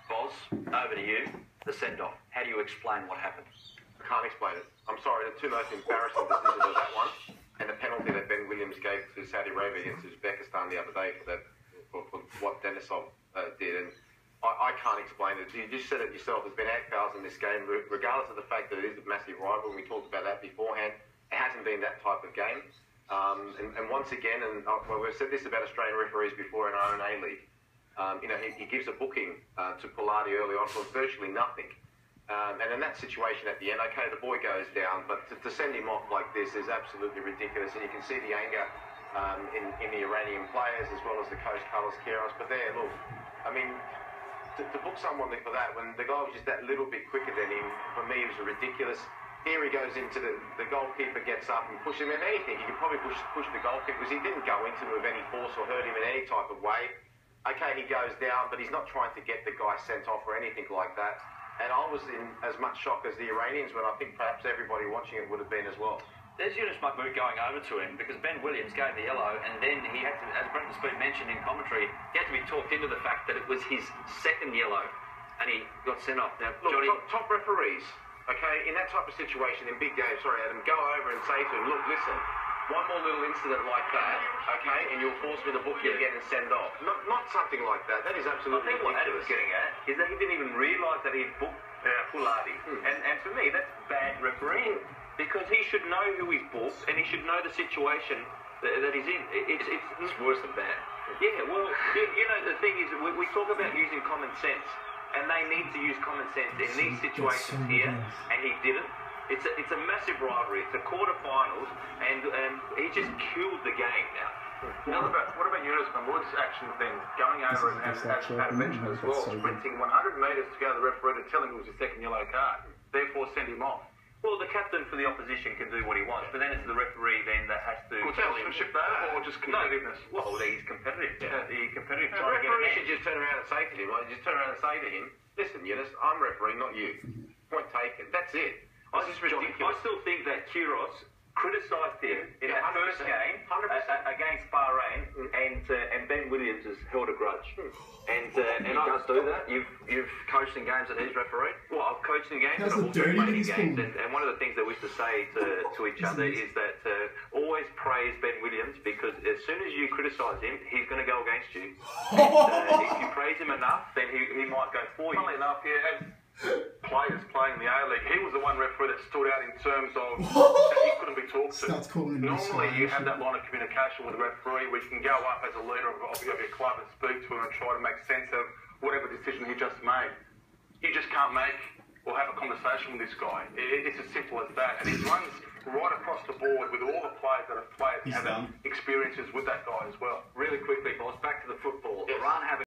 Boz, over to you. The send-off. How do you explain what happened? I can't explain it. I'm sorry, the two most embarrassing decisions are that one and the penalty that Ben Williams gave to Saudi Arabia against Uzbekistan the other day for what Denisov did. And I can't explain it. You just said it yourself. There's been 8 fouls in this game, regardless of the fact that it is a massive rival, and we talked about that beforehand. It hasn't been that type of game. And once again, well, we've said this about Australian referees before in our own A-League. He gives a booking to Pilati early on for virtually nothing. And in that situation at the end, okay, the boy goes down, but to send him off like this is absolutely ridiculous. And you can see the anger in the Iranian players as well as the coach, Carlos Queiroz. But there, look, I mean, to book someone for that when the guy was just that little bit quicker than him, for me, it was ridiculous. Here he goes into the goalkeeper, gets up and push him. If anything, you could probably push the goalkeeper because he didn't go into him with any force or hurt him in any type of way. Okay, he goes down, but he's not trying to get the guy sent off or anything like that. And I was in as much shock as the Iranians when I think perhaps everybody watching it would have been as well. There's Yunus Mahmood going over to him because Ben Williams gave the yellow, and then he had to, as Brendan Speed mentioned in commentary, he had to be talked into the fact that it was his second yellow, and he got sent off. Now, look, Johnny, top referees, okay, in that type of situation, in big games, sorry Adam, go over and say to him, look, listen, one more little incident like that, okay, and you'll force me to book you again and send off. Not something like that. That is absolutely ridiculous. I think what Adam was getting at is that he didn't even realise that he had booked Pilati. And for me, that's bad refereeing. Because he should know who he's booked and he should know the situation that he's in. It's worse than bad. Yeah, well, you know, the thing is, we talk about using common sense, and they need to use common sense in these situations here, and he didn't. It's a massive rivalry. It's a quarterfinals, and he just killed the game now. What about Yunus Mahmood's action then, going over and as Adam mentioned as well, sprinting 100 metres to go to the referee to tell him it was his second yellow card, therefore send him off? Well, the captain for the opposition can do what he wants, but then it's the referee then that has to tell him that, or just competitiveness? No. Well, he's competitive. Yeah. He's competitive. The referee should just turn around and say to him, listen, Yunus, I'm refereeing, not you. Point taken. That's it. This is ridiculous. I still think that Queiroz criticised him in that first game 100%. Against Bahrain, and Ben Williams has held a grudge. And he does do that. You've coached in games that he's refereed. Well, I've coached in games and I've also played in games. And one of the things that we used to say to each other is that always praise Ben Williams, because as soon as you criticise him, he's going to go against you. And if you praise him enough, then he might go for you. Funnily enough, yeah. Players playing the A-League, he was the one referee that stood out in terms of that he couldn't be talked to. Normally you have that line of communication with the referee where you can go up as a leader of your club and speak to him and try to make sense of whatever decision he just made. You just can't make or have a conversation with this guy. It's as simple as that. And he runs right across the board with all the players that have played and have experiences with that guy as well. Really quickly, boss, back to the football. Yes. Iran have